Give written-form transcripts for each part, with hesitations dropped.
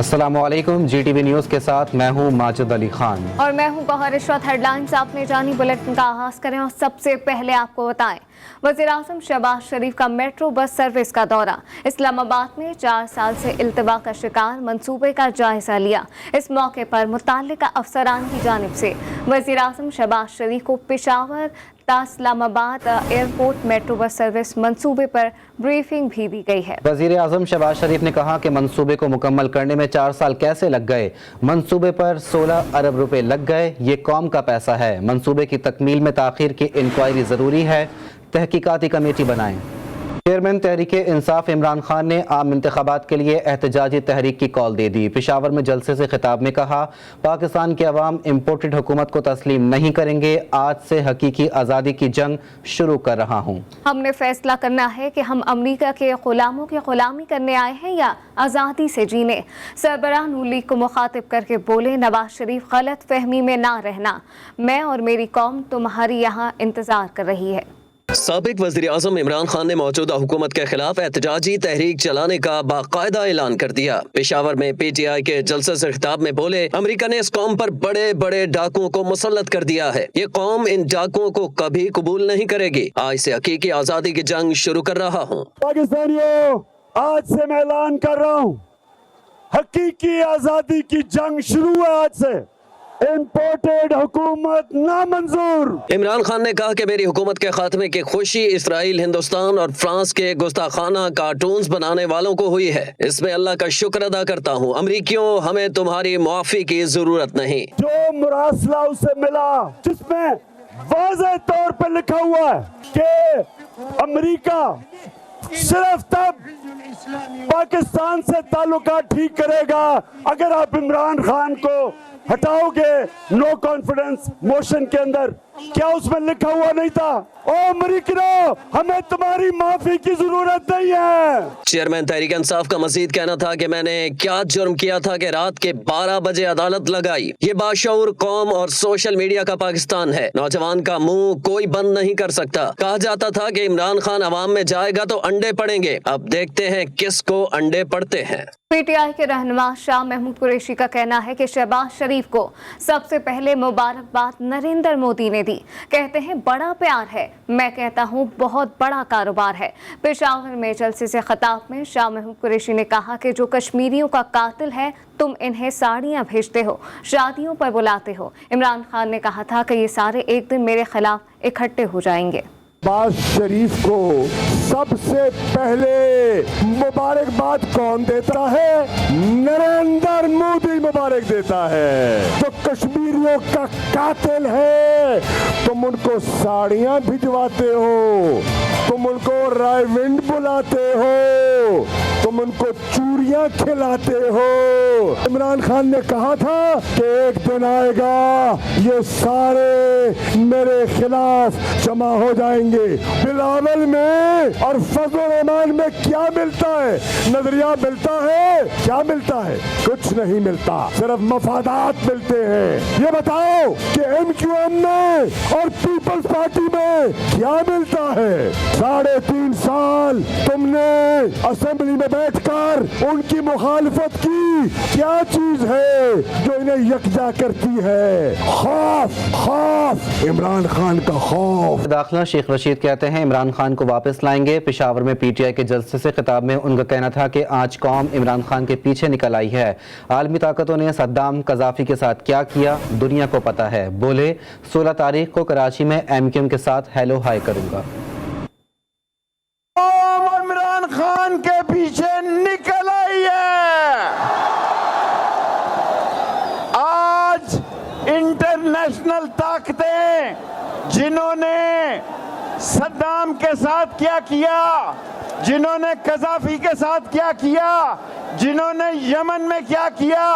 अस्सलामुअलैकुम, GTV news के साथ मैं हूं माजिद अली खान और मैं हूं गौहर इशरत। हेडलाइंस आपने जानी, बुलेटिन का आगाज करें और सबसे पहले आपको बताएं, वज़ीर-ए-आज़म शहबाज शरीफ का मेट्रो बस सर्विस का दौरा। इस्लामाबाद में 4 साल से इल्तिबा का शिकार मंसूबे का जायजा लिया। इस मौके पर मुताल्लिका अफसरान की जानिब से वज़ीर-ए-आज़म शहबाज शरीफ को Peshawar Islamabad airport metro bus service मंसूबे पर ब्रीफिंग भी दी गई है। वज़ीर-ए-आज़म शहबाज शरीफ ने कहा कि मंसूबे को मुकम्मल करने में 4 साल कैसे लग गए। मंसूबे पर 16 अरब रुपए लग गए। ये कौम का पैसा है। मंसूबे की तकमील में ताख़ीर की इंक्वायरी ज़रूरी है। तहकीकाती कमेटी बनाएं। चेयरमैन तहरीक इंसाफ इमरान खान ने आम इंतखाबात के लिए एहतजाजी तहरीक की कॉल दे दी। पेशावर में जलसे से खिताब में कहा, पाकिस्तान के अवाम इम्पोर्टेड हुकूमत को तस्लीम नहीं करेंगे। आज से हकीकी आज़ादी की जंग शुरू कर रहा हूँ। हमने फैसला करना है कि हम अमरीका के गुलामों की गुलामी करने आए हैं या आज़ादी से जीने। सरबराह नून लीग को मुखातिब करके बोले, नवाज शरीफ गलत फहमी में ना रहना, मैं और मेरी कौम तुम्हारी यहाँ इंतजार कर रही है। साबिक वज़ीर-ए-आज़म इमरान खान ने मौजूदा हुकूमत के खिलाफ एहतजाजी तहरीक चलाने का बाकायदा ऐलान कर दिया। पेशावर में PTI के जलसे से खिताब में बोले, अमेरिका ने इस कौम पर बड़े बड़े डाकुओं को मुसल्लत कर दिया है। ये कौम इन डाकुओं को कभी कबूल नहीं करेगी। आज से हकीकी आज़ादी की जंग शुरू कर रहा हूँ। पाकिस्तानियों, आज से मैं ऐलान कर रहा हूँ, हकीकी आज़ादी की जंग शुरू है। आज से इम्पोर्टेड हुकूमत नामंजूर। इमरान खान ने कहा कि मेरी हुकूमत के खात्मे की खुशी इसराइल, हिंदुस्तान और फ्रांस के गुस्ताखाना कार्टून्स बनाने वालों को हुई है। इसमें अल्लाह का शुक्र अदा करता हूँ। अमरीकियों, हमें तुम्हारी मुआफी की जरूरत नहीं। जो मुरासला उसे मिला, जिसमें वाज़ेह तौर पर लिखा हुआ है कि अमरीका सिर्फ तब पाकिस्तान से ताल्लुकात ठीक करेगा अगर आप इमरान खान को हटाओगे नो कॉन्फिडेंस मोशन के अंदर। क्या उसमें लिखा हुआ नहीं था, ओ अमेरिकनों, हमें तुम्हारी माफी की जरूरत नहीं है। चेयरमैन तहरीक इंसाफ का मजीद कहना था कि मैंने क्या जुर्म किया था कि रात के 12 बजे अदालत लगाई। ये बाशऊर कौम और सोशल मीडिया का पाकिस्तान है। नौजवान का मुंह कोई बंद नहीं कर सकता। कहा जाता था कि इमरान खान अवाम में जाएगा तो अंडे पड़ेंगे। अब देखते हैं किसको अंडे पड़ते हैं। PTI के रहनुमा शाह महमूद कुरैशी का कहना है कि शहबाज शरीफ को सबसे पहले मुबारकबाद नरेंद्र मोदी ने दी। कहते हैं बड़ा प्यार है, मैं कहता हूँ बहुत बड़ा कारोबार है। पेशावर में जलसे से खिताब में शाह महमूद कुरैशी ने कहा कि जो कश्मीरियों का कातिल है, तुम इन्हें साड़ियाँ भेजते हो, शादियों पर बुलाते हो। इमरान खान ने कहा था कि ये सारे एक दिन मेरे खिलाफ इकट्ठे हो जाएंगे। शहबाज शरीफ को सबसे पहले मुबारकबाद कौन देता है? नरेंद्र मोदी मुबारक देता है। जो कश्मीरियों का कातिल है, तुम उनको साड़ियां भिजवाते हो, तुम उनको रायविंड बुलाते हो, तुम उनको चूड़ियां खिलाते हो। इमरान खान ने कहा था कि एक दिन आएगा ये सारे मेरे खिलाफ जमा हो जाएंगे। बिलावल में और फजल रहमान में क्या मिलता है? नजरिया मिलता है? क्या मिलता है? कुछ नहीं मिलता, सिर्फ मफादात मिलते हैं। ये बताओ कि MQM में और पीपल्स पार्टी में क्या मिलता है? 3.5 साल तुमने असेंबली में बैठकर उनकी मुखालफत की। क्या चीज है जो इन्हें यकजा करती है? खौफ, इमरान खान का खौफ। दाखिला शेख रशीद कहते हैं इमरान खान को वापस लाएंगे। पेशावर में PTI के जलसे से खिताब में उनका कहना था कि आज कौम इमरान खान के पीछे निकल आई है। आलमी ताकतों ने सद्दाम कज़ाफी के साथ क्या किया दुनिया को पता है। बोले, 16 तारीख को कराची में MQM के साथ हेलो हाय करूंगा। इमरान खान के पीछे निकल आई है। आज इंटरनेशनल ताकतें, जिन्होंने सद्दाम के साथ क्या किया, जिन्होंने कज़ाफी के साथ क्या किया, जिन्होंने यमन में क्या किया,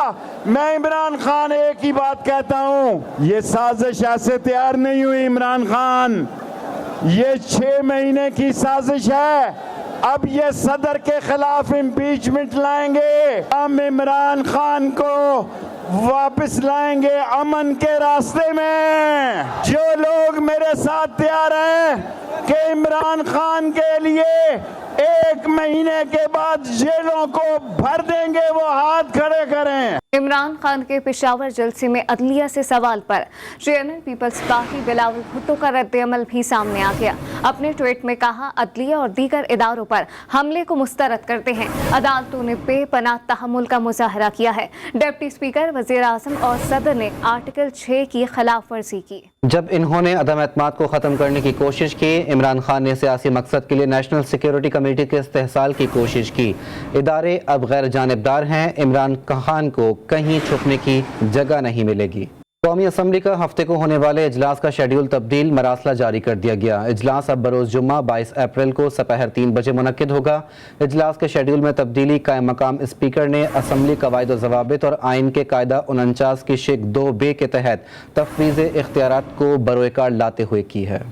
मैं इमरान खान एक ही बात कहता हूं, ये साजिश ऐसे तैयार नहीं हुई। इमरान खान, ये 6 महीने की साजिश है। अब ये सदर के खिलाफ इम्पीचमेंट लाएंगे। हम इमरान खान को वापस लाएंगे अमन के रास्ते में। जो लोग मेरे साथ तैयार हैं कि इमरान खान के लिए 1 महीने के बाद जेलों को भर देंगे, वो हाथ खड़े करें। इमरान खान के पेशावर जलसे में अदलिया से सवाल पर JNL peoples party Bilawal Bhutto का रद्द-ए-अमल भी सामने आ गया। अपने ट्वीट में कहा, अदलिया और दीगर इदारों पर हमले को मुस्तरद करते हैं। अदालतों ने बेपनाह तहम्मुल का मुजाहरा किया है। डिप्टी स्पीकर, वजीर आजम और सदर ने आर्टिकल 6 की खिलाफ वर्जी की। जब इन्होंने अदम एतमाद को ख़त्म करने की कोशिश की, इमरान खान ने सियासी मकसद के लिए नेशनल सिक्योरिटी कमेटी के इस्तेहसाल की कोशिश की। इदारे अब गैर जानिबदार हैं, इमरान खान को कहीं छुपने की जगह नहीं मिलेगी। कौमी असम्बली का हफ्ते को होने वाले इजलास का शेड्यूल तब्दील, मरासला जारी कर दिया गया। इजलास अब बरोज़ जुम्मा 22 अप्रैल को सपहर 3 बजे मुनक्किद होगा। इजलास के शेड्यूल में तब्दीली कायम मकाम स्पीकर ने असम्बली कवायद व ज़वाबित और आइन के कायदा 49 की शिक 2B के तहत तफवीज़ इख्तियारात को बरोएकार लाते हुए की है।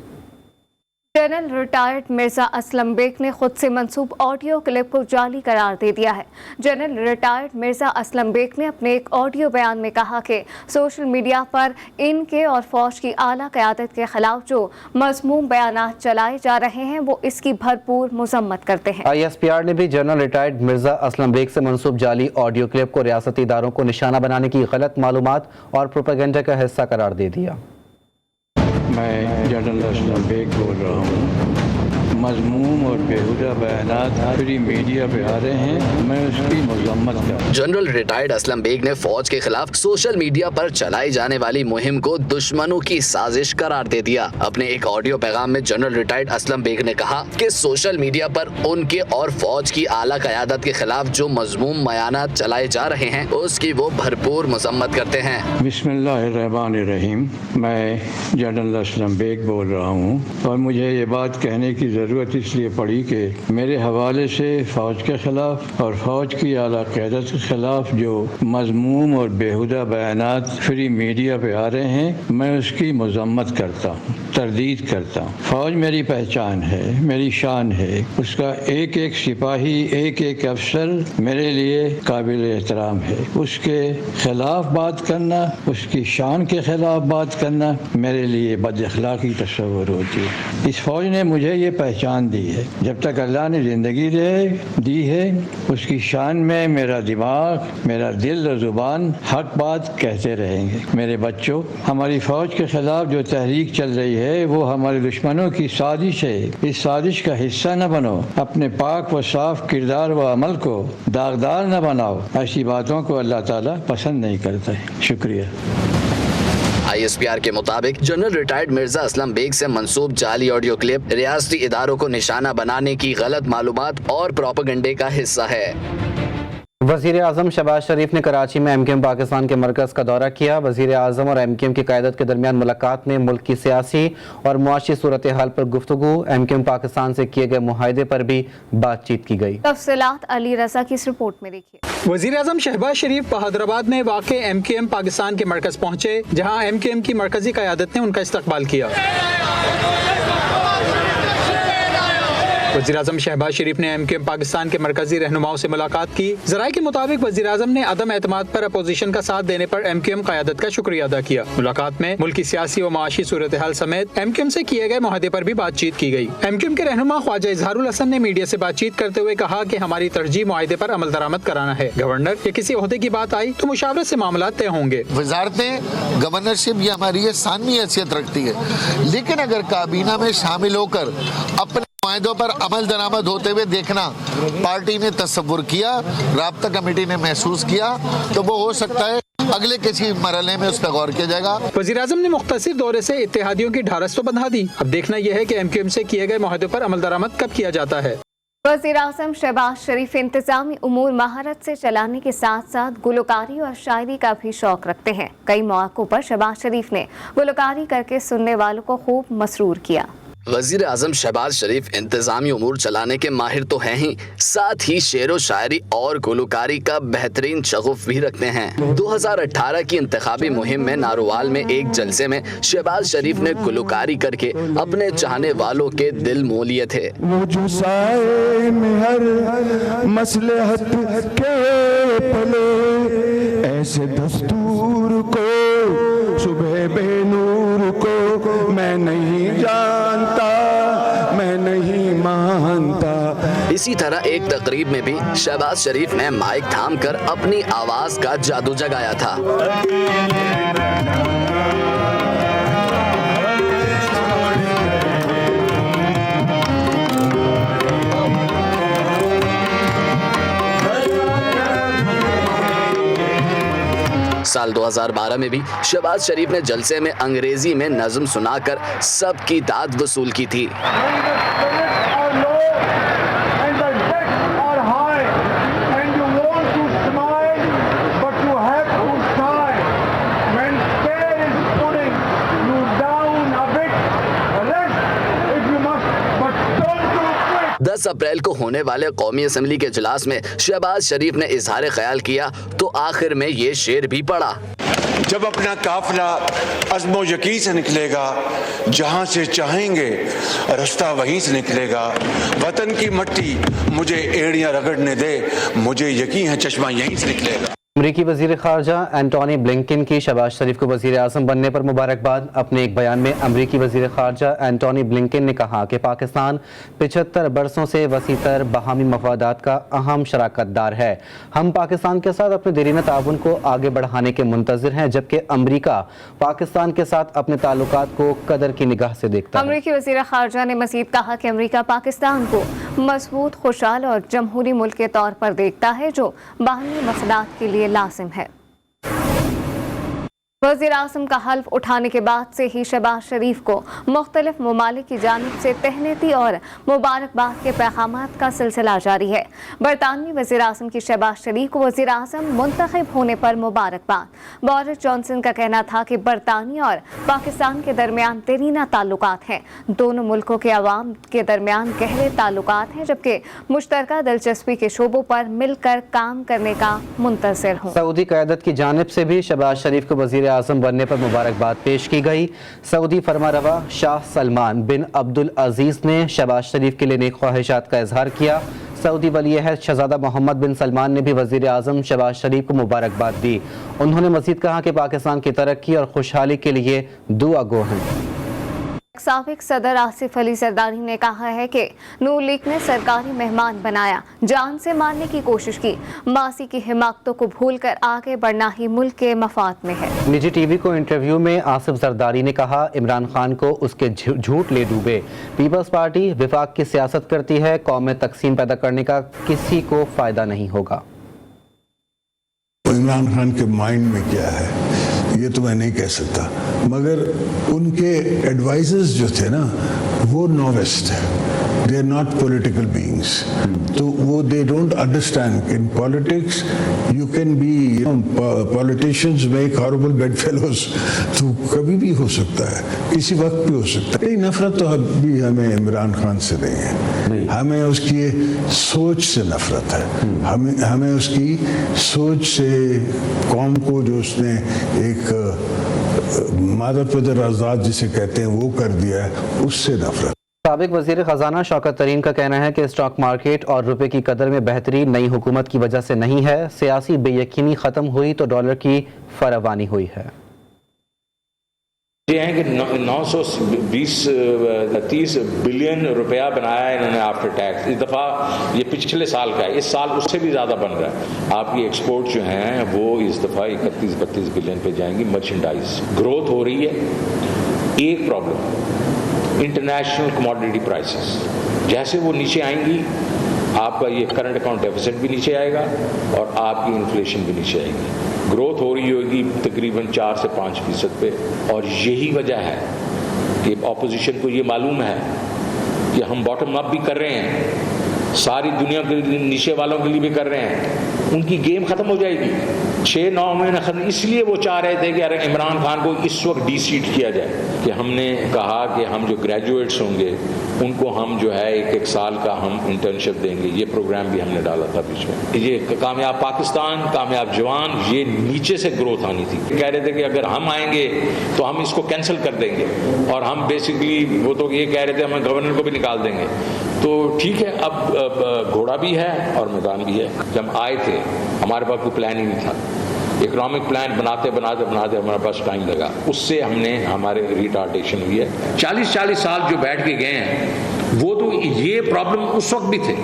जनरल रिटायर्ड मिर्जा असलम बेग ने खुद से मंसूब ऑडियो क्लिप को जाली करार दे दिया है। जनरल रिटायर्ड मिर्जा असलम बेग ने अपने एक ऑडियो बयान में कहा कि सोशल मीडिया पर इनके और फौज की आला क़यादत के खिलाफ जो मज़मूम बयानात चलाए जा रहे हैं वो इसकी भरपूर मजम्मत करते हैं। ISPR ने भी जनरल रिटायर्ड मिर्जा असलम बेग से मंसूब जाली ऑडियो क्लिप को रियासती इदारों को निशाना बनाने की गलत मालूमात और प्रोपेगेंडा का हिस्सा करार दे दिया। मैं जनरल असलम बेग बोल रहा हूँ। मज़मूम और बेहुदा बयानात पूरी मीडिया पे आ रहे हैं, मैं उसकी मज़म्मत करता हूँ। जनरल रिटायर्ड असलम बेग ने फौज के खिलाफ सोशल मीडिया पर चलाई जाने वाली मुहिम को दुश्मनों की साजिश करार दे दिया। अपने एक ऑडियो पैगाम में जनरल रिटायर्ड असलम बेग ने कहा कि सोशल मीडिया पर उनके और फौज की आला क़यादत के खिलाफ जो मज़मूम बयानात चलाए जा रहे हैं उसकी वो भरपूर मजम्मत करते हैं। बिस्मिल्लाहिर्रहमानिर्रहीम। मैं जनरल असलम बेग बोल रहा हूँ और मुझे ये बात कहने की ज़रूरत इसलिए पड़ी कि मेरे हवाले से फ़ौज के ख़िलाफ़ और फ़ौज की आला क़यादत के ख़िलाफ़ जो मज़मूम और बेहुदा बयानात फ्री मीडिया पे आ रहे हैं, मैं उसकी मज़म्मत करता हूँ, तरदीद करता हूँ। फ़ौज मेरी पहचान है, मेरी शान है। उसका एक एक सिपाही, एक एक अफसर मेरे लिए काबिल एहतराम है। उसके ख़िलाफ़ बात करना, उसकी शान के ख़िलाफ़ बात करना मेरे लिए बदअखलाक़ी तस्वुर होती है। इस फ़ौज ने मुझे ये पहचान दी है। जब तक अल्लाह ने ज़िंदगी दी है, उसकी शान में मेरा दिमाग, मेरा दिल और ज़ुबान हक बात कहते रहेंगे। मेरे बच्चों, हमारी फ़ौज के ख़िलाफ़ जो तहरीक चल रही है वो हमारे दुश्मनों की साजिश है। इस साजिश का हिस्सा न बनो। अपने पाक व साफ किरदार व अमल को दागदार न बनाओ। ऐसी बातों को अल्लाह ताला पसंद नहीं करता है। शुक्रिया। ISPR के मुताबिक जनरल रिटायर्ड मिर्जा असलम बेग से मंसूब जाली ऑडियो क्लिप रियासती इदारों को निशाना बनाने की गलत मालूमात और प्रोपेगेंडे का हिस्सा है। वज़ीर आज़म शहबाज शरीफ ने कराची में MQM पाकिस्तान के मरकज़ का दौरा किया। वज़ीर आज़म और MQM की क़यादत के दरमियान मुलाकात में मुल्क की सियासी और मुआशी सूरत हाल पर गुफ्तगू, MQM पाकिस्तान से किए गए मुआहदे पर भी बातचीत की गई। तफसीलात अली रज़ा की इस रिपोर्ट में देखिए। वज़ीर आज़म शहबाज शरीफ बहादुराबाद में वाक़े MQM पाकिस्तान के मरकज़ पहुँचे, जहाँ MQM की मरकज़ी क़यादत ने उनका इस्तकबाल किया। वज़ीर आज़म शहबाज शरीफ ने MQM पाकिस्तान के मरकजी रहनुमाओं से मुलाकात की। ज़राए के मुताबिक वज़ीर आज़म ने अदम एतमाद पर अपोजिशन का साथ देने पर MQM क़यादत का शुक्रिया अदा किया। मुलाकात में मुल्क की सियासी व माशी सूरत हाल समेत MQM से किए गए मुआहदे पर भी बातचीत की गई। MQM के रहनुमा ख्वाजा इजहारुल हसन ने मीडिया से बातचीत करते हुए कहा कि हमारी तरजीह मुआहदे पर अमल दरामद कराना है। गवर्नर या किसी ओहदे की बात आई तो मुशावरत से मामला तय होंगे। वजारतें, गवर्नरशिप ये हमारी सानवी हैसियत रखती है, लेकिन अगर काबीना में शामिल होकर अपने मुआहदों पर अमल दरामद होते हुए देखना पार्टी ने तस्वुर किया, राब्ता कमेटी ने महसूस किया, तो वो हो सकता है अगले किसी मरहले में उस पर गौर किया जाएगा। वज़ीर आज़म ने मुख्तसर दौरे से इत्तेहादियों की ढारस तो बंधा दी। अब देखना यह है कि MQM से किए गए मुआहदों पर अमल दरामद कब किया जाता है। वज़ीर आज़म शहबाज शरीफ इंतज़ामी उमूर महारत से चलाने के साथ साथ गुलकारी और शायरी का भी शौक रखते हैं। कई मौक़ों पर शहबाज शरीफ ने गुलकारी करके सुनने वालों को खूब मसरूर किया। वज़ीर आज़म शहबाज शरीफ इंतज़ामी उमूर चलाने के माहिर तो हैं ही, साथ ही शेर व शायरी और गुलकारी का बेहतरीन शगुफ भी रखते हैं। 2018 की इंतखाबी मुहिम में नारोवाल में एक जलसे में शहबाज शरीफ ने गुलकारी करके अपने चाहने वालों के दिल मोह लिए थे। वो जो साए में हर मसलहत के पले, ऐसे दस्तूर को सुबह बेनूर को मैं नहीं जानता, मैं नहीं मानता। اسی طرح ایک تقریب میں بھی شہباز شریف نے مائک تھام کر اپنی آواز کا جادو جگایا تھا۔ سال 2012 میں بھی شہباز شریف نے جلسے میں انگریزی میں نظم سنا کر سب کی داد وصول کی تھی۔ دس اپریل کو ہونے والے قومی اسمبلی کے اجلاس میں شہباز شریف نے اظہار خیال کیا تو آخر میں یہ شعر بھی پڑھا۔ جب اپنا قافلہ عزم و یقین سے نکلے گا، جہاں سے چاہیں گے رستہ وہیں سے نکلے گا، وطن کی مٹی مجھے ایڑیاں رگڑنے دے، مجھے یقین ہے چشمہ یہیں سے نکلے گا۔ امریکی وزیر خارجہ اینٹونی بلنکن کی شہباز شریف کو وزیر اعظم بننے پر مبارکباد۔ اپنے ایک بیان میں امریکی وزیر خارجہ اینٹونی بلنکن نے کہا کہ پاکستان 75 برسوں سے وسیع تر باہمی مفادات کا اہم شراکت دار ہے۔ ہم پاکستان کے ساتھ اپنے دیرینہ تعاون کو آگے بڑھانے کے منتظر ہیں، جبکہ امریکہ پاکستان کے ساتھ اپنے تعلقات کو قدر کی نگاہ سے دیکھتا ہے۔ امریکی وزیر خارجہ نے مزید کہا کہ امریکہ پاکستان کو مضبوط، خوشحال اور جمہوری ملک کے طور پر دیکھتا ہے جو باہمی مفادات کے لیے لازم ہے۔ وزیر اعظم کا حلف اٹھانے کے بعد سے ہی شہباز شریف کو مختلف ممالک کی جانب سے تہنیتی اور مبارکباد کے پیغامات کا سلسلہ جاری ہے۔ برطانوی وزیر اعظم کی شہباز شریف کو وزیر اعظم منتخب ہونے پر مبارکباد۔ بورس جانسن کا کہنا تھا کہ برطانیہ اور پاکستان کے درمیان دیرینہ تعلقات ہیں، دونوں ملکوں کے عوام کے درمیان گہرے تعلقات ہیں، جبکہ مشترکہ دلچسپی کے شعبوں پر مل کر کام کرنے کا منتظر ہوں۔ سعودی قیادت کی جانب سے بھی شہباز شریف کو وزیر اعظم بننے پر مبارکباد پیش کی گئی۔ سعودی فرمانروا شاہ سلمان بن عبدالعزیز نے شہباز شریف کے لیے نیک خواہشات کا اظہار کیا۔ سعودی ولی عہد شہزادہ محمد بن سلمان نے بھی وزیر اعظم شہباز شریف کو مبارکباد دی۔ انہوں نے مزید کہا کہ پاکستان کی ترقی اور خوشحالی کے لیے دعا گو ہیں۔ سابق صدر آصف علی زرداری نے کہا ہے کہ نون لیگ نے سرکاری مہمان بنایا، جان سے مارنے کی کوشش کی، ماضی کی حماقتوں کو بھول کر آگے بڑھنا ہی ملک کے مفاد میں ہے۔ نجی ٹی وی کو انٹرویو میں آصف زرداری نے کہا عمران خان کو اس کے جھوٹ لے ڈوبے۔ پیپلز پارٹی وفاق کی سیاست کرتی ہے، قوم میں تقسیم پیدا کرنے کا کسی کو فائدہ نہیں ہوگا۔ عمران خان کے مائنڈ میں کیا ہے یہ تو میں نہیں کہہ سکتا، مگر ان کے ایڈوائزرز جو تھے نا وہ نووسٹ ہیں، they are not political beings, تو وہ they don't understand in politics you can be politicians make horrible bedfellows, تو کبھی بھی ہو سکتا ہے، کسی وقت بھی ہو سکتا ہے۔ نفرت تو ابھی ہمیں عمران خان سے نہیں ہے، ہمیں اس کی سوچ سے نفرت ہے، ہمیں اس کی سوچ سے، قوم کو جو اس نے ایک مادر پدر آزاد جسے کہتے ہیں وہ کر دیا ہے، اس سے نفرت۔ سابق وزیر خزانہ شوکت ترین کا کہنا ہے کہ اسٹاک مارکیٹ اور روپے کی قدر میں بہتری نئی حکومت کی وجہ سے نہیں ہے، سیاسی بے یقینی ختم ہوئی تو ڈالر کی فراوانی ہوئی ہے۔ یہ ہے کہ 930 بلین روپیہ بنایا ہے انہوں نے آفٹر ٹیکس، اس دفعہ یہ پچھلے سال کا ہے، اس سال اس سے بھی زیادہ بن رہا ہے۔ آپ کی ایکسپورٹ جو ہیں وہ اس دفعہ 31-32 بلین پہ جائیں گی، مرچنڈائز گروتھ ہو رہی ہے۔ ایک پرابلم انٹرنیشنل کموڈٹی پرائسز، جیسے وہ نیچے آئیں گی آپ کا یہ کرنٹ اکاؤنٹ ڈیفیسٹ بھی نیچے آئے گا اور آپ کی انفلیشن بھی نیچے آئے گی، گروتھ ہو رہی ہوگی تقریباً 4 سے 5% پہ، اور یہی وجہ ہے کہ اپوزیشن کو یہ معلوم ہے کہ ہم باٹم اپ بھی کر رہے ہیں، ساری دنیا کے نیچے والوں کے لیے بھی کر رہے ہیں، ان کی گیم ختم ہو جائے گی 6-9 مہینے ختم۔ اس لیے وہ چاہ رہے تھے کہ عمران خان کو اس وقت ڈی سیٹ کیا جائے، کہ ہم نے کہا کہ ہم جو گریجویٹس ہوں گے ان کو ہم جو ہے 1 سال کا ہم انٹرنشپ دیں گے، یہ پروگرام بھی ہم نے ڈالا تھا بیچ میں۔ یہ کامیاب پاکستان، کامیاب جوان، یہ نیچے سے گروتھ آنی تھی۔ کہہ رہے تھے کہ اگر ہم آئیں گے تو ہم اس کو کینسل کر دیں گے، اور ہم بیسکلی وہ تو یہ کہہ رہے تھے ہم گورنر کو بھی نکال دیں گے۔ تو ٹھیک ہے، اب گھوڑا بھی ہے اور میدان بھی ہے۔ جب آئے تھے ہمارے پاس کوئی پلان ہی نہیں تھا، اکنامک پلان بناتے ہمارے پاس ٹائم لگا، اس سے ہم نے ہمارے ریٹارڈیشن ہوئی ہے۔ 40 سال جو بیٹھ کے گئے ہیں وہ تو یہ پرابلم اس وقت بھی تھے،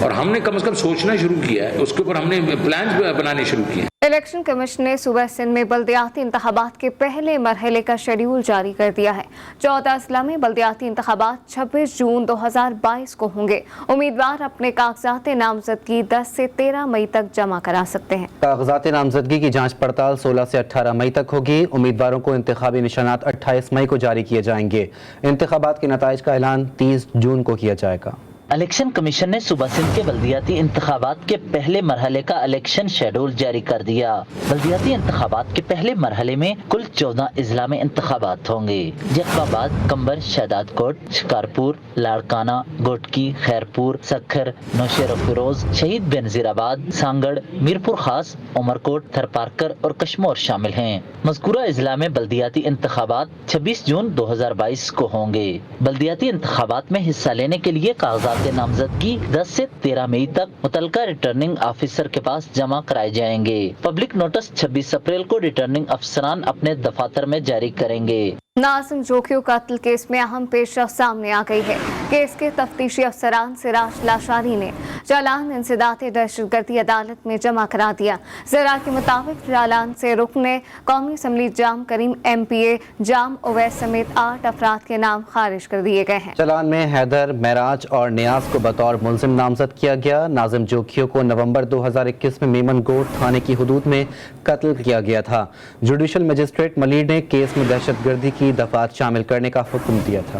اور ہم نے کم از کم سوچنا شروع کیا ہے, اس کے اوپر ہم نے پلانز بنانے شروع کیے ہیں. الیکشن کمیشن نے صوبہ سندھ میں بلدیاتی انتخابات کے پہلے مرحلے کا شیڈیول جاری کر دیا ہے. 14 اضلاع میں بلدیاتی انتخابات 26 جون 2022 کو ہوں گے. امیدوار اپنے کاغذات نامزدگی 10 سے 13 مئی تک جمع کرا سکتے ہیں. کاغذات نامزدگی کی جانچ پڑتال 16 سے 18 مئی تک ہوگی. امیدواروں کو انتخابی نشانات 28 مئی کو جاری کیے جائیں گے. انتخابات کے نتائج کا اعلان 30 جون کو کیا جائے گا. الیکشن کمیشن نے صوبہ سندھ کے بلدیاتی انتخابات کے پہلے مرحلے کا الیکشن شیڈول جاری کر دیا. بلدیاتی انتخابات کے پہلے مرحلے میں کل 14 اضلاع میں انتخابات ہوں گے. جیکب آباد, کمبر, شہداد کوٹ, شکارپور, لاڑکانہ, گوٹکی, خیرپور, سکھر, نوشہر فیروز, شہید بینظیر آباد, سانگڑ, میرپور خاص, عمرکوٹ, تھرپارکر اور کشمور شامل ہیں. مذکورہ اضلاع میں بلدیاتی انتخابات 26 جون 2022 کو ہوں گے. بلدیاتی انتخابات میں حصہ لینے کے لیے کاغذات نامزدگی 10 سے 13 مئی تک متعلقہ ریٹرننگ آفیسر کے پاس جمع کرائے جائیں گے. پبلک نوٹس 26 اپریل کو ریٹرننگ افسران اپنے دفاتر میں جاری کریں گے. ناظم جوکیو قتل کیس میں اہم پیش رفت سامنے آ گئی ہے. کیس کے تفتیشی افسران سراج لاشاری نے چالان انسداد دہشت گردی عدالت میں جمع کرا دیا. ذرائع کے مطابق چالان سے رکن قومی اسمبلی جام کریم ایم پی اے جام اویس سمیت 8 افراد کے نام خارج کر دیے گئے ہیں. چالان میں حیدر, معراج اور نیاز کو بطور ملزم نامزد کیا گیا. ناظم جوکیو کو نومبر 2021 میں میمن گوٹ تھانے کی حدود میں قتل کیا گیا تھا. جوڈیشل مجسٹریٹ ملیر نے کیس میں دہشت گردی کی دفعات شامل کرنے کا حکم دیا تھا.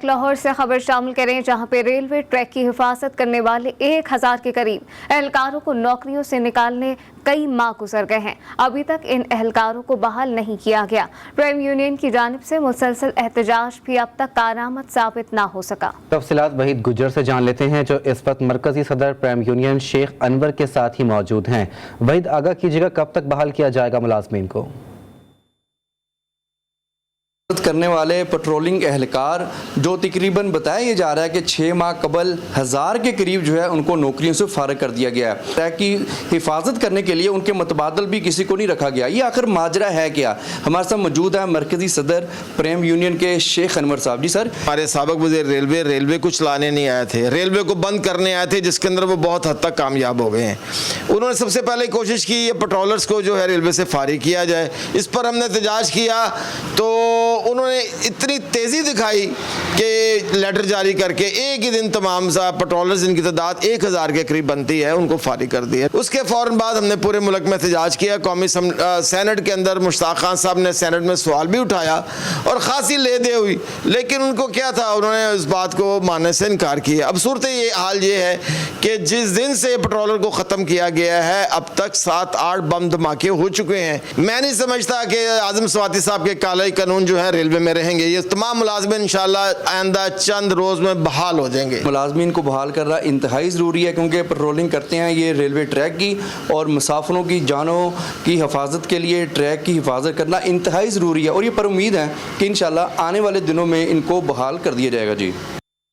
لاہور سے خبر شامل کریں, جہاں پہ ریلوے ٹریک کی حفاظت کرنے والے 1000 کے قریب اہلکاروں کو نوکریوں سے نکالنے کئی ماہ گزر گئے ہیں. ابھی تک ان اہلکاروں کو بحال نہیں کیا گیا. پرائم یونین کی جانب سے مسلسل احتجاج بھی اب تک کارآمد ثابت نہ ہو سکا. تفصیلات وحید گجر سے جان لیتے ہیں, جو اس وقت مرکزی صدر پرائم یونین شیخ انور کے ساتھ ہی موجود ہیں. وحید, آگاہ کیجیے گا کب تک بحال کیا جائے گا ملازمین کو؟ کرنے والے پیٹرولنگ اہلکار جو تقریباً بتایا یہ جا رہا ہے کہ 6 ماہ قبل 1000 کے قریب جو ہے ان کو نوکریوں سے فارغ کر دیا گیا ہے. ٹریک کی حفاظت کرنے کے لیے ان کے متبادل بھی کسی کو نہیں رکھا گیا. یہ آخر ماجرا ہے کیا؟ ہمارے ساتھ موجود ہے مرکزی صدر پرائم یونین کے شیخ انور صاحب. جی سر. ہمارے سابق وزیر ریلوے کو چلانے نہیں آئے تھے, ریلوے کو بند کرنے آئے تھے, جس کے اندر وہ بہت حد تک کامیاب ہو گئے ہیں. انہوں نے سب سے پہلے کوشش کی یہ پیٹرولرز کو جو ہے ریلوے سے فارغ کیا جائے. اس پر ہم نے احتجاج کیا تو انہوں نے اتنی تیزی دکھائی کہ لیٹر جاری کر کے ایک ہی دن تمام پیٹرولرز جن کی تعداد 1000 کے قریب بنتی ہے ان کو فارغ کر دیا. اس کے فوراً بعد ہم نے پورے ملک میں احتجاج کیا. قومی سینٹ کے اندر مشتاق خان صاحب نے سینٹ میں سوال بھی اٹھایا اور خاصی لے دے ہوئی, لیکن ان کو کیا تھا, انہوں نے اس بات کو ماننے سے انکار کیا. اب صورت یہ حال یہ ہے کہ جس دن سے پیٹرولر کو ختم کیا گیا ہے اب تک 7-8 بم دھماکے ہو چکے ہیں. میں نہیں سمجھتا کہ اعظم سواتی صاحب کے کالئی قانون جو ہے ریلوے میں رہیں گے. یہ تمام ملازمین انشاءاللہ آئندہ چند روز میں بحال ہو جائیں گے. ملازمین کو بحال کرنا انتہائی ضروری ہے کیونکہ پیٹرولنگ کرتے ہیں یہ ریلوے ٹریک کی, اور مسافروں کی جانوں کی حفاظت کے لیے ٹریک کی حفاظت کرنا انتہائی ضروری ہے, اور یہ پر امید ہے کہ انشاءاللہ آنے والے دنوں میں ان کو بحال کر دیا جائے گا. جی.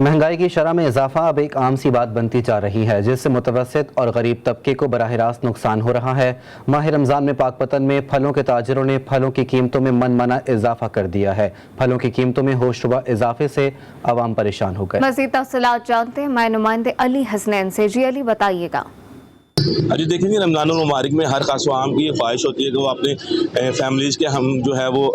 مہنگائی کی شرح میں اضافہ اب ایک عام سی بات بنتی جا رہی ہے, جس سے متوسط اور غریب طبقے کو براہ راست نقصان ہو رہا ہے. ماہ رمضان میں پاک پتن میں پھلوں کے تاجروں نے پھلوں کی قیمتوں میں من مانا اضافہ کر دیا ہے. پھلوں کی قیمتوں میں ہوش ربا اضافے سے عوام پریشان ہو گئے. مزید تفصیلات جانتے ہیں ہمارے نمائندے علی حسنین سے. جی علی, بتائیے گا. جی دیکھیں گے رمضان المبارک میں ہر خاص و عام کی یہ خواہش ہوتی ہے کہ وہ اپنے فیملیز کے ہم جو ہے وہ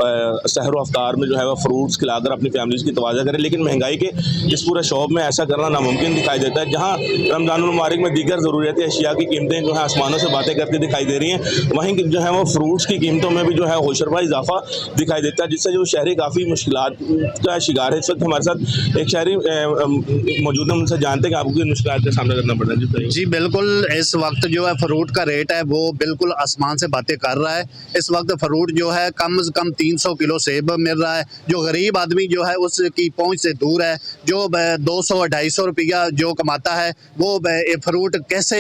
سحر و افطار میں جو ہے وہ فروٹس کھلا کر اپنی فیملیز کی توازہ کریں, لیکن مہنگائی کے اس پورے شعب میں ایسا کرنا ناممکن دکھائی دیتا ہے. جہاں رمضان المبارک میں دیگر ضروریاتی اشیاء کی قیمتیں جو ہے آسمانوں سے باتیں کرتی دکھائی دے رہی ہیں, وہیں جو ہے وہ فروٹس کی قیمتوں میں بھی جو ہے ہوشربا اضافہ دکھائی دیتا ہے, جس سے جو شہری کافی مشکلات کا شکار ہے. اس وقت ہمارے ساتھ ایک شہری موجود ہیں, ان سے جانتے ہیں کہ آپ کو مشکلات کا سامنا کرنا پڑ رہا ہے. جی بالکل, اس وقت جو ہے فروٹ کا ریٹ ہے وہ بالکل آسمان سے باتیں کر رہا ہے. اس وقت فروٹ جو ہے کم از کم 300 کلو سیب مل رہا ہے. جو غریب آدمی جو ہے اس کی پہنچ سے دور ہے, جو 200-250 روپیہ جو کماتا ہے وہ فروٹ کیسے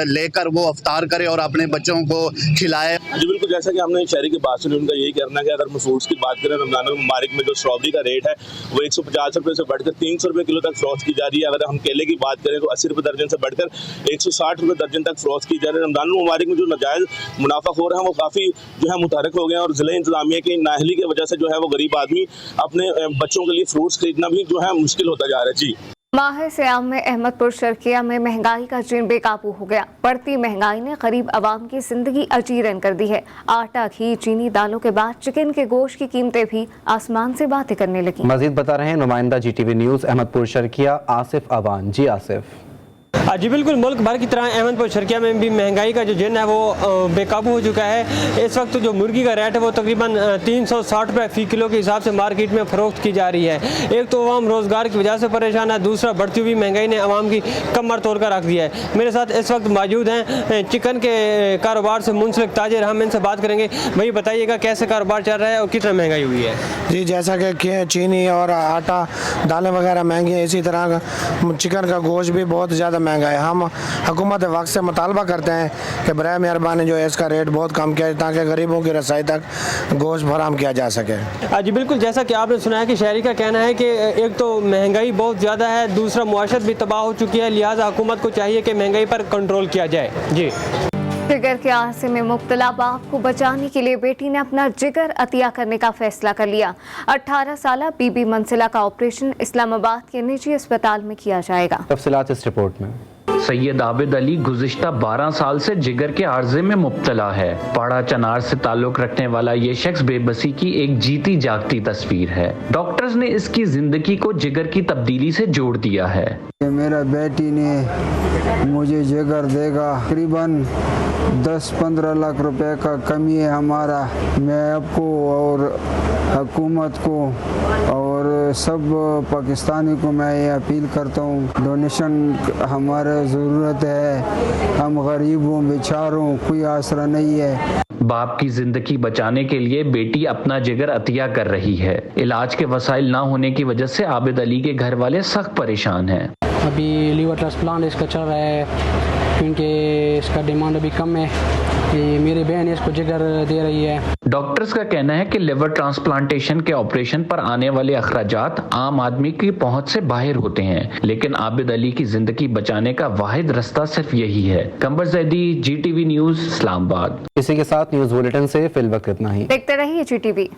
لے کر وہ افطار کرے اور اپنے بچوں کو کھلائے. جی بالکل, جیسا کہ ہم نے شہری کی بات سنی, ان کا یہی کہنا ہے کہ اگر فروٹس کی بات کریں رمضان المبارک میں جو اسٹرابری کا ریٹ ہے وہ 150 روپے سے بڑھ کر 300 روپے کلو تک فروخت کی جا رہی ہے. اگر ہم کیلے کی بات کریں تو 80 روپے درجن سے بڑھ کر 160 روپے درجن تک فروخت کی جا رہی ہے. رمضان المبارک میں جو ناجائز منافع خور ہیں وہ کافی جو ہے متحرک ہو گئے ہیں, اور ضلع انتظامیہ کی نااہلی کی وجہ سے جو ہے وہ غریب آدمی اپنے بچوں کے لیے فروٹس خریدنا بھی جو ہے مشکل ہوتا جا رہا ہے. جی माह सियाम में अहमदपुर शर्किया में महंगाई का जीन बेकाबू हो गया। बढ़ती महंगाई ने गरीब आवाम की जिंदगी अजीरन कर दी है। आटा, घी, चीनी, दालों के बाद चिकन के गोश्त की कीमतें भी आसमान से बातें करने लगी। मजीद बता रहे हैं नुमाइंदा GTV न्यूज़ अहमदपुर शर्किया आसिफ अवान। जी आसिफ। जी बिल्कुल, मुल्क भर की तरह अहमदपुर शर्किया में भी महंगाई का जो जिन है वो बेकाबू हो चुका है। इस वक्त जो मुर्गी का रेट है वो तकरीबन 360 रुपये फ़ी किलो के हिसाब से मार्केट में फ़रोख्त की जा रही है। एक तो अवाम रोज़गार की वजह से परेशान है, दूसरा बढ़ती हुई महंगाई ने अवाम की कमर तोड़ कर रख दिया है। मेरे साथ इस वक्त मौजूद हैं चिकन के कारोबार से मुंसलिक ताजिर, हम इनसे बात करेंगे। भाई बताइएगा कैसे कारोबार चल रहा है और कितना महंगाई हुई है? जी जैसा कि चीनी और आटा, दालें वगैरह महंगी हैं, इसी तरह चिकन का गोश्त भी बहुत ज़्यादा महंगा है। हम हुकूमत वक्त से मुतालबा करते हैं कि बराए मेहरबानी जो है इसका रेट बहुत कम किया जाए ताकि गरीबों की रसाई तक गोश्त फराहम किया जा सके। जी बिल्कुल, जैसा कि आपने सुना है कि शहरी का कहना है कि एक तो महंगाई बहुत ज़्यादा है, दूसरा मुआशरत भी तबाह हो चुकी है, लिहाजा हुकूमत को चाहिए कि महंगाई पर कंट्रोल किया जाए। जी। जिगर के आरसे में मुब्तला बाप को बचाने के लिए बेटी ने अपना जिगर अतिया करने का फैसला कर लिया। 18 साल बीबी मंसिला का ऑपरेशन इस्लामाबाद के निजी अस्पताल में किया जाएगा। तफसीलात इस रिपोर्ट में। सैयद आबिद अली गुज़िश्ता 12 साल से जिगर के आर्जे में मुब्तला है। पाड़ा चनार से ताल्लुक रखने वाला ये शख्स बेबसी की एक जीती जागती तस्वीर है। डॉक्टर्स ने इसकी जिंदगी को जिगर की तब्दीली से जोड़ दिया है। मेरा बेटी ने मुझे जिगर देगा, तकरीबन 10-15 लाख रुपए का कमी है हमारा। मैं आपको और हुकूमत को और सब पाकिस्तानी को मैं ये अपील करता हूँ, डोनेशन हमारा ज़रूरत है। हम गरीबों बेचारों कोई आसरा नहीं है। बाप की जिंदगी बचाने के लिए बेटी अपना जिगर अतिया कर रही है। इलाज के वसाइल ना होने की वजह से आबिद अली के घर वाले सख्त परेशान हैं। अभी लीवर ट्रांसप्लांट इसका चल रहा है क्योंकि इसका डिमांड अभी कम है। मेरी बहन इसको जिगर दे रही है। डॉक्टर्स का कहना है कि लिवर ट्रांसप्लांटेशन के ऑपरेशन पर आने वाले अखराजात आम आदमी की पहुंच से बाहर होते हैं, लेकिन आबिद अली की जिंदगी बचाने का वाहिद रास्ता सिर्फ यही है। कंबर जैदी, GTV न्यूज़, इस्लामाबाद। इसी के साथ न्यूज़ बुलेटिन से फिल वक्त इतना ही। देखते रहिए GTV।